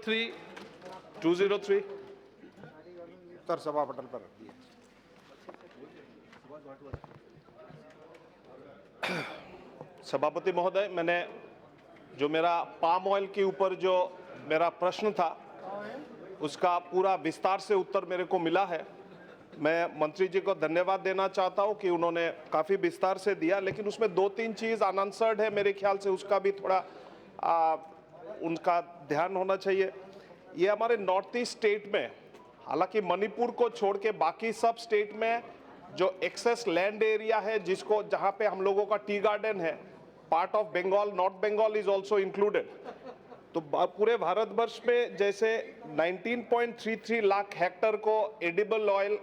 203 203 उत्तर सभा पटल पर रख दिए। सभापति महोदय, मैंने जो मेरा पाम ऑयल के ऊपर जो मेरा प्रश्न था उसका पूरा विस्तार से उत्तर मेरे को मिला है। मैं मंत्री जी को धन्यवाद देना चाहता हूं कि उन्होंने काफ़ी विस्तार से दिया, लेकिन उसमें 2-3 चीज़ अनआंसर्ड है मेरे ख्याल से, उसका भी थोड़ा उनका ध्यान होना चाहिए। ये हमारे नॉर्थ ईस्ट स्टेट में, हालांकि मणिपुर को छोड़ के बाकी सब स्टेट में जो एक्सेस लैंड एरिया है, जिसको जहां पे हम लोगों का टी गार्डन है, part of Bengal, North Bengal is also included. तो पूरे भारतवर्ष में जैसे 19.33 लाख हेक्टर को एडिबल ऑयल,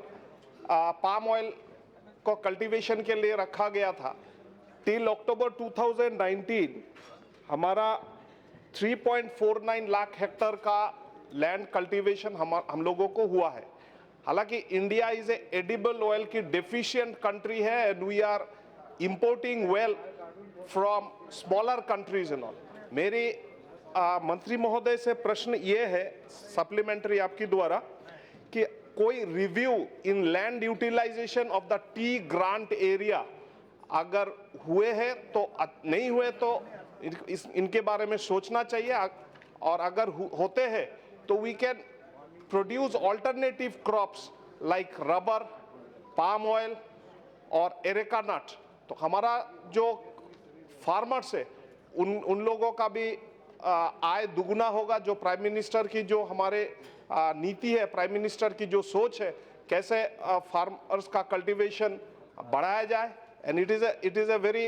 पाम ऑयल को कल्टीवेशन के लिए रखा गया था। टिल अक्टूबर 2019 हमारा 3.49 लाख हेक्टर का लैंड कल्टीवेशन हम लोगों को हुआ है। हालांकि India is a edible oil की डेफिशिएंट कंट्री है and we are importing well from smaller countries and all. मेरी मंत्री महोदय से प्रश्न ये है सप्लीमेंट्री आपकी द्वारा कि कोई review in land utilisation of the tea grant area अगर हुए हैं तो, नहीं हुए तो इनके बारे में सोचना चाहिए, और अगर होते हैं तो we can produce alternative crops like rubber, palm oil और एरेका नट। तो हमारा जो फार्मर्स है उन लोगों का भी आय दुगुना होगा। जो प्राइम मिनिस्टर की जो हमारे नीति है, प्राइम मिनिस्टर की जो सोच है, कैसे फार्मर्स का कल्टीवेशन बढ़ाया जाए, and it is a very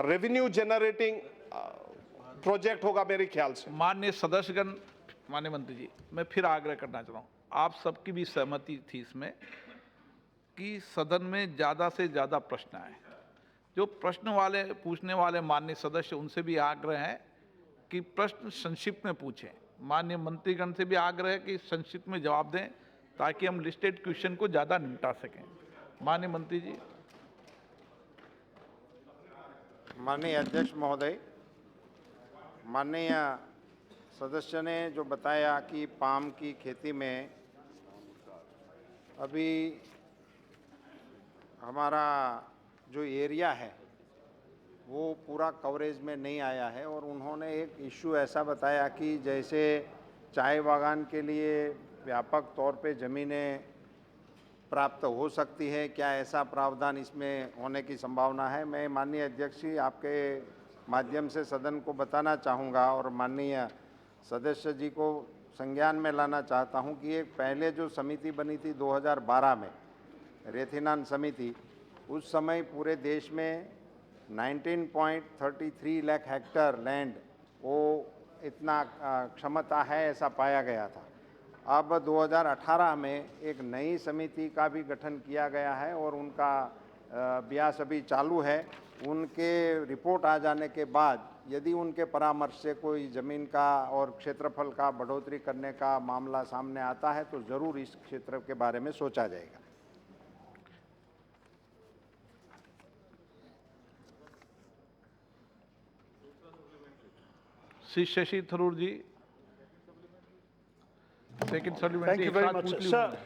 revenue generating project होगा मेरे ख्याल से। माननीय सदस्यगण, माननीय मंत्री जी, मैं फिर आग्रह करना चाह रहा हूँ, आप सबकी भी सहमति थी इसमें कि सदन में ज़्यादा से ज़्यादा प्रश्न आए। जो प्रश्न वाले पूछने वाले माननीय सदस्य, उनसे भी आग्रह है कि प्रश्न संक्षिप्त में पूछें। माननीय मंत्रीगण से भी आग्रह है कि संक्षिप्त में जवाब दें ताकि हम लिस्टेड क्वेश्चन को ज़्यादा निपटा सकें। माननीय मंत्री जी। माननीय अध्यक्ष महोदय, माननीय सदस्य ने जो बताया कि पाम की खेती में अभी हमारा जो एरिया है वो पूरा कवरेज में नहीं आया है, और उन्होंने एक इश्यू ऐसा बताया कि जैसे चाय बागान के लिए व्यापक तौर पे ज़मीनें प्राप्त हो सकती है, क्या ऐसा प्रावधान इसमें होने की संभावना है? मैं माननीय अध्यक्ष जी आपके माध्यम से सदन को बताना चाहूँगा और माननीय सदस्य जी को संज्ञान में लाना चाहता हूँ कि एक पहले जो समिति बनी थी 2012 में, रेथिनान समिति, उस समय पूरे देश में 19.33 लाख हेक्टर लैंड वो इतना क्षमता है ऐसा पाया गया था। अब 2018 में एक नई समिति का भी गठन किया गया है और उनका अभ्यास अभी चालू है। उनके रिपोर्ट आ जाने के बाद यदि उनके परामर्श से कोई ज़मीन का और क्षेत्रफल का बढ़ोतरी करने का मामला सामने आता है तो ज़रूर इस क्षेत्र के बारे में सोचा जाएगा। श्री शशि थरूर जी, second supplementary. Thank you very much, sir.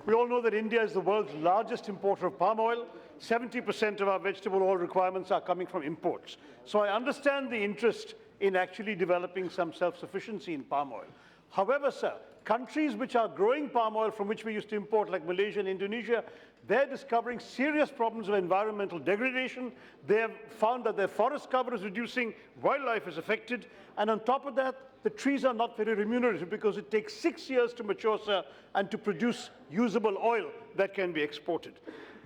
We all know that India is the world's largest importer of palm oil. 70% of our vegetable oil requirements are coming from imports. So I understand the interest in actually developing some self-sufficiency in palm oil. However, sir, countries which are growing palm oil from which we used to import, like Malaysia and Indonesia, they're discovering serious problems of environmental degradation. They have found that their forest cover is reducing, wildlife is affected, and on top of that, the trees are not very remunerative because it takes 6 years to mature, sir, and to produce usable oil that can be exported.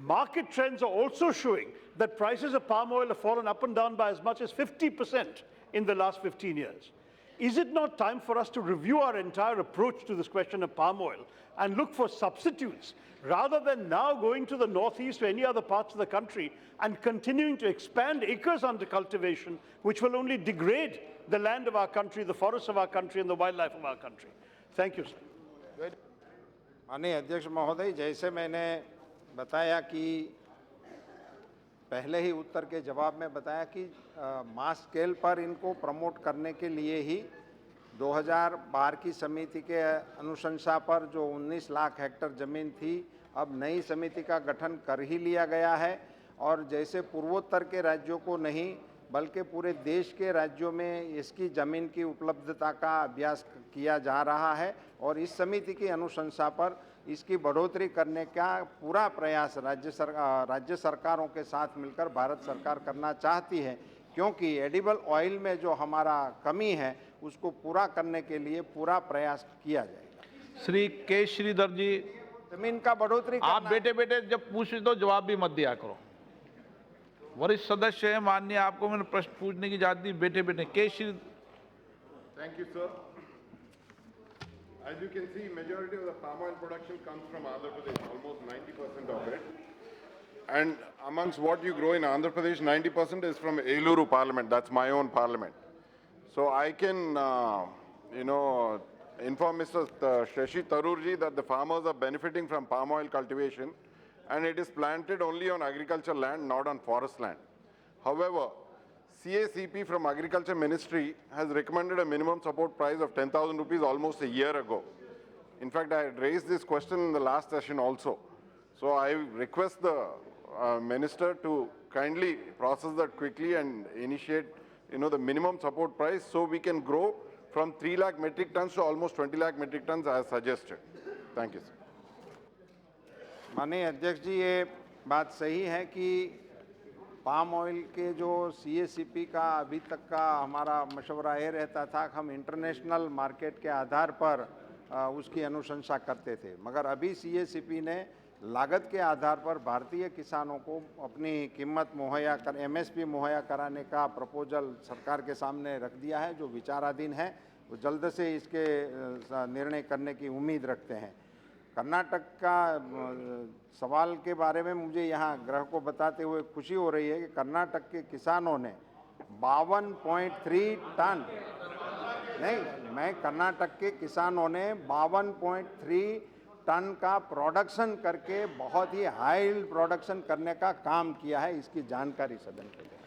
Market trends are also showing that prices of palm oil have fallen up and down by as much as 50% in the last 15 years. Is it not time for us to review our entire approach to this question of palm oil and look for substitutes, rather than now going to the northeast or any other parts of the country and continuing to expand acres under cultivation, which will only degrade the land of our country, the forests of our country, and the wildlife of our country? Thank you, sir. माननीय अध्यक्ष महोदय, जैसे मैंने बताया कि पहले ही उत्तर के जवाब में बताया कि मास स्केल पर इनको प्रमोट करने के लिए ही 2012 की समिति के अनुशंसा पर जो 19 लाख हेक्टेयर जमीन थी, अब नई समिति का गठन कर ही लिया गया है और जैसे पूर्वोत्तर के राज्यों को नहीं बल्कि पूरे देश के राज्यों में इसकी ज़मीन की उपलब्धता का अभ्यास किया जा रहा है और इस समिति की अनुशंसा पर इसकी बढ़ोतरी करने का पूरा प्रयास राज्य सरकारों के साथ मिलकर भारत सरकार करना चाहती है, क्योंकि एडिबल ऑयल में जो हमारा कमी है उसको पूरा करने के लिए पूरा प्रयास किया जाएगा। श्री के श्रीधर जी, जमीन का बढ़ोतरी आप करना बेटे बेटे जब पूछे तो जवाब भी मत दिया करो। वरिष्ठ सदस्य है माननीय, आपको मैंने प्रश्न पूछने की इजाजत दी। बेटे बेटे के Shri Thank you, sir. As you can see, majority of the palm oil production comes from Andhra Pradesh, almost 90% of it. And amongst what you grow in Andhra Pradesh, 90% is from Eluru Parliament. That's my own parliament. So I can, inform Mr. Shashi Tharoorji that the farmers are benefiting from palm oil cultivation, and it is planted only on agricultural land, not on forest land. However, CACP from Agriculture Ministry has recommended a minimum support price of 10,000 rupees almost a year ago. In fact, I had raised this question in the last session also. So I request the minister to kindly process that quickly and initiate, the minimum support price so we can grow from 3 lakh metric tons to almost 20 lakh metric tons as suggested. Thank you, sir. माननीय अध्यक्ष जी, ये बात सही है कि palm oil के जो CACP का अभी तक का हमारा मशवरा ये रहता था कि हम इंटरनेशनल मार्केट के आधार पर उसकी अनुशंसा करते थे, मगर अभी CACP ने लागत के आधार पर भारतीय किसानों को अपनी कीमत मुहैया कर MSP मुहैया कराने का प्रपोजल सरकार के सामने रख दिया है, जो विचाराधीन है। वो जल्द से इसके निर्णय करने की उम्मीद रखते हैं। कर्नाटक का सवाल के बारे में मुझे यहाँ ग्रह को बताते हुए खुशी हो रही है कि कर्नाटक के किसानों ने 52.3 टन कर्नाटक के किसानों ने 52.3 टन का प्रोडक्शन करके बहुत ही हाई प्रोडक्शन करने का काम किया है। इसकी जानकारी सदन को दें।